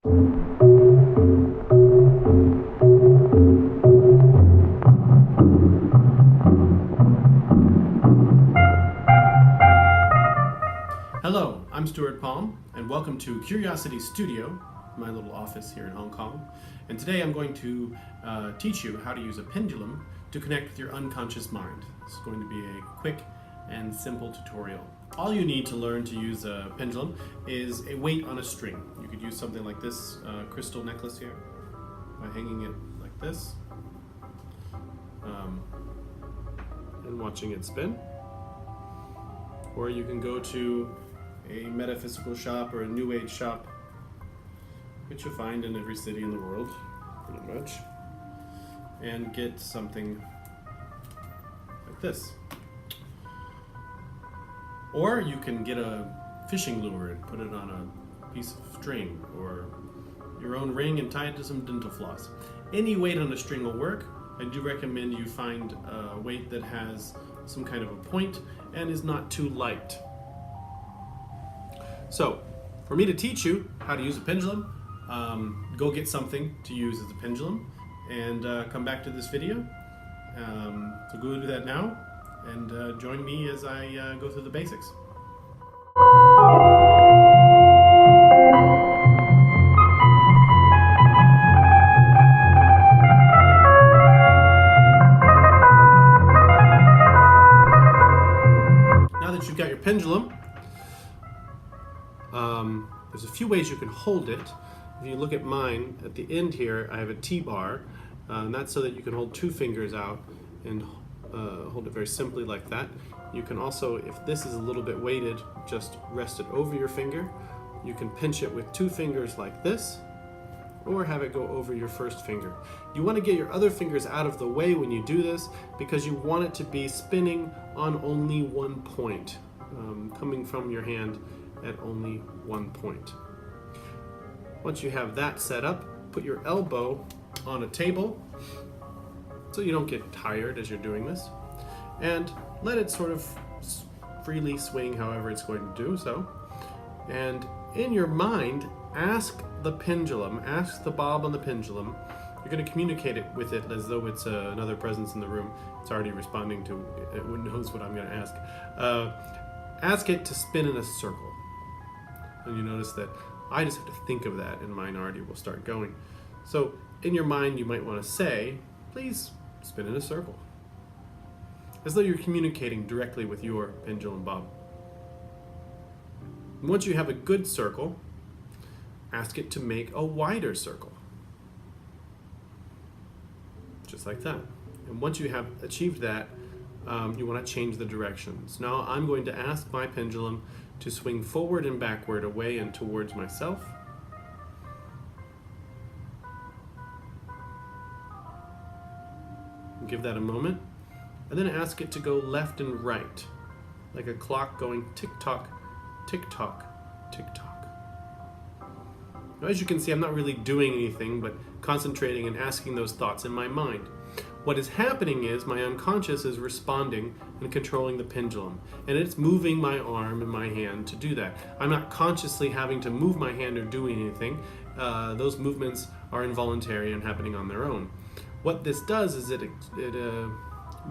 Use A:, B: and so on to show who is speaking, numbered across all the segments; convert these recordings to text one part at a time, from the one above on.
A: Hello, I'm Stuart Palm, and welcome to Curiosity Studio, my little office here in Hong Kong. And today I'm going to teach you how to use a pendulum to connect with your unconscious mind. It's going to be a quick and simple tutorial. All you need to learn to use a pendulum is a weight on a string. You could use something like this crystal necklace here by hanging it like this and watching it spin. Or you can go to a metaphysical shop or a new age shop, which you'll find in every city in the world, pretty much, and get something like this. Or you can get a fishing lure and put it on a piece of string, or your own ring and tie it to some dental floss. Any weight on a string will work. I do recommend you find a weight that has some kind of a point and is not too light. So, for me to teach you how to use a pendulum, go get something to use as a pendulum and come back to this video. So go do that now and join me as I go through the basics. Now that you've got your pendulum, there's a few ways you can hold it. If you look at mine, at the end here, I have a T-bar, and that's so that you can hold two fingers out and hold it very simply like that. You can also, if this is a little bit weighted, just rest it over your finger. You can pinch it with two fingers like this, or have it go over your first finger. You want to get your other fingers out of the way when you do this because you want it to be spinning on only one point, coming from your hand at only one point. Once you have that set up, put your elbow on a table so you don't get tired as you're doing this, and let it sort of freely swing however it's going to do so. And in your mind, ask the pendulum, ask the bob on the pendulum. You're going to communicate it with it as though it's another presence in the room. It's already responding to it, knows what I'm going to ask. Ask it to spin in a circle. And you notice that I just have to think of that and mine already will start going. So in your mind you might want to say, please spin in a circle. As though you're communicating directly with your pendulum bob. And once you have a good circle, ask it to make a wider circle. Just like that. And once you have achieved that, you want to change the directions. Now I'm going to ask my pendulum to swing forward and backward, away and towards myself. Give that a moment, and then ask it to go left and right, like a clock going tick-tock, tick-tock, tick-tock. Now, as you can see, I'm not really doing anything but concentrating and asking those thoughts in my mind. What is happening is my unconscious is responding and controlling the pendulum, and it's moving my arm and my hand to do that. I'm not consciously having to move my hand or doing anything. Those movements are involuntary and happening on their own. What this does is it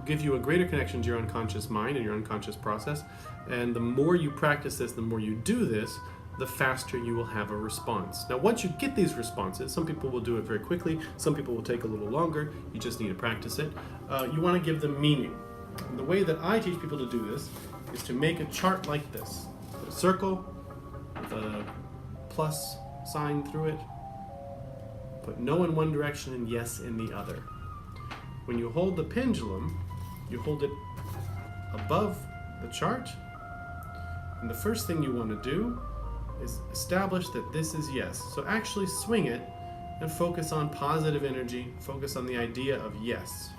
A: gives you a greater connection to your unconscious mind and your unconscious process, and the more you practice this, the more you do this, the faster you will have a response. Now, once you get these responses, some people will do it very quickly, some people will take a little longer, you just need to practice it. You want to give them meaning. And the way that I teach people to do this is to make a chart like this. A circle with a plus sign through it. Put no in one direction and yes in the other. When you hold the pendulum, you hold it above the chart, and the first thing you want to do is establish that this is yes. So actually swing it and focus on positive energy, focus on the idea of yes.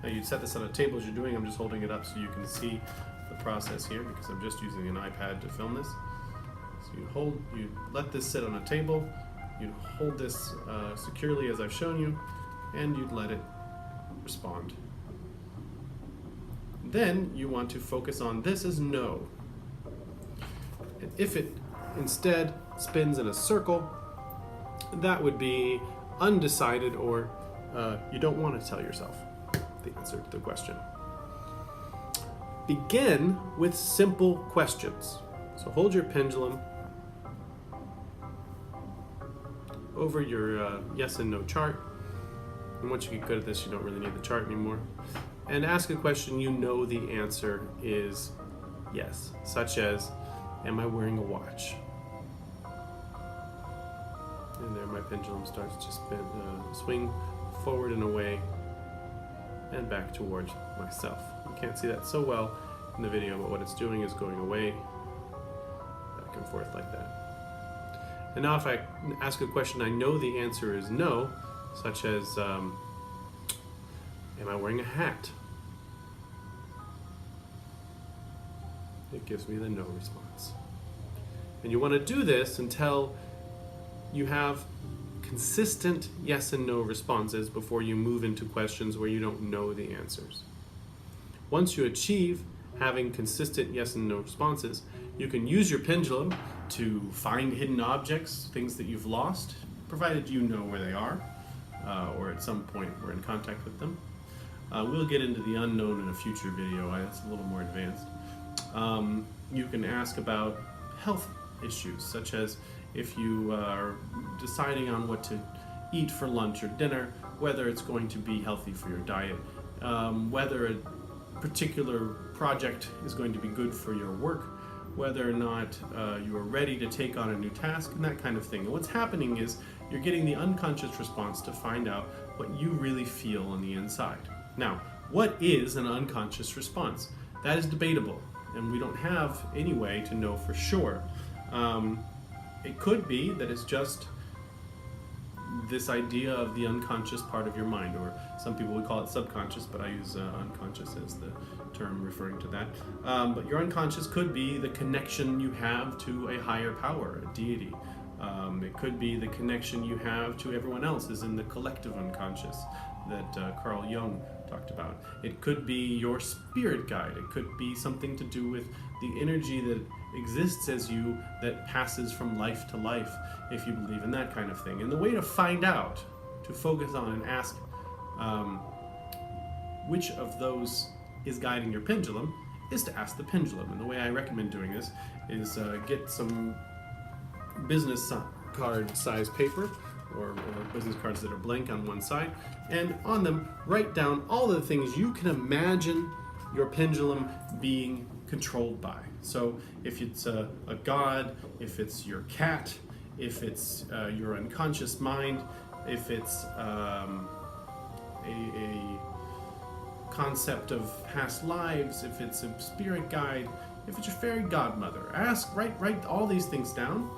A: Now you'd set this on a table as you're doing, I'm just holding it up so you can see the process here because I'm just using an iPad to film this. So you let this sit on a table, you'd hold this securely as I've shown you, and you'd let it respond. Then you want to focus on this as no. And if it instead spins in a circle, that would be undecided, or you don't want to tell yourself the answer to the question. Begin with simple questions. So hold your pendulum over your yes and no chart. And once you get good at this, you don't really need the chart anymore. And ask a question you know the answer is yes, such as, am I wearing a watch? And there my pendulum starts to swing forward and away and back towards myself. You can't see that so well in the video, but what it's doing is going away, back and forth like that. And now if I ask a question I know the answer is no, such as, am I wearing a hat? It gives me the no response. And you want to do this until you have consistent yes and no responses before you move into questions where you don't know the answers. Once you achieve having consistent yes and no responses, you can use your pendulum to find hidden objects, things that you've lost, provided you know where they are, or at some point we're in contact with them. We'll get into the unknown in a future video. That's a little more advanced. You can ask about health issues, such as if you are deciding on what to eat for lunch or dinner, whether it's going to be healthy for your diet, whether a particular project is going to be good for your work, whether or not you are ready to take on a new task, and that kind of thing. And what's happening is you're getting the unconscious response to find out what you really feel on the inside. Now, what is an unconscious response? That is debatable, and we don't have any way to know for sure. It could be that it's just this idea of the unconscious part of your mind, or some people would call it subconscious, but I use unconscious as the term referring to that. But your unconscious could be the connection you have to a higher power, a deity. It could be the connection you have to everyone else, as in the collective unconscious that Carl Jung talked about. It could be your spirit guide. It could be something to do with the energy that exists as you, that passes from life to life, if you believe in that kind of thing. And the way to find out, to focus on and ask which of those is guiding your pendulum, is to ask the pendulum. And the way I recommend doing this is get some business card size paper, or business cards that are blank on one side, and on them write down all the things you can imagine your pendulum being controlled by. So if it's a god, if it's your cat, if it's your unconscious mind, if it's a concept of past lives, if it's a spirit guide, if it's your fairy godmother, write all these things down,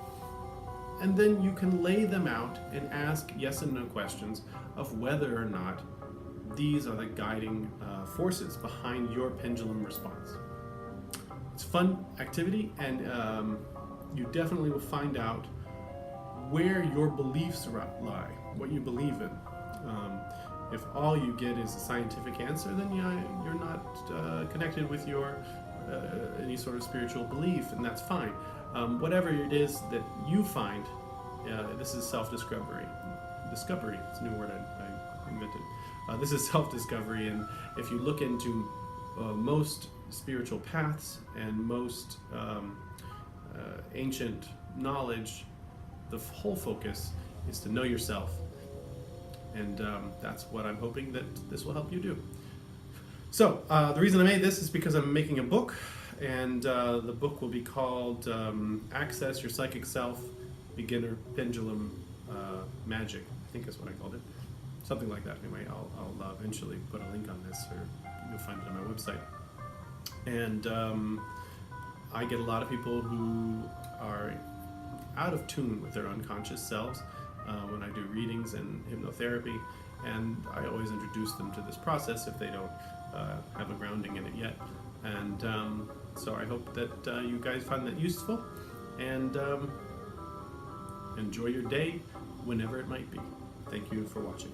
A: and then you can lay them out and ask yes and no questions of whether or not these are the guiding forces behind your pendulum response. It's a fun activity, and you definitely will find out where your beliefs lie, what you believe in. If all you get is a scientific answer, then you're not connected with your any sort of spiritual belief, and that's fine. Whatever it is that you find, this is self-discovery. Discovery, it's a new word I invented. This is self-discovery, and if you look into most spiritual paths and most ancient knowledge, the whole focus is to know yourself. And that's what I'm hoping that this will help you do. So the reason I made this is because I'm making a book, and the book will be called Access Your Psychic Self, Beginner Pendulum Magic. I think that's what I called it. Something like that. Anyway, I'll eventually put a link on this, or you'll find it on my website. And I get a lot of people who are out of tune with their unconscious selves when I do readings and hypnotherapy, and I always introduce them to this process if they don't have a grounding in it yet. And so I hope that you guys find that useful, and enjoy your day whenever it might be. Thank you for watching.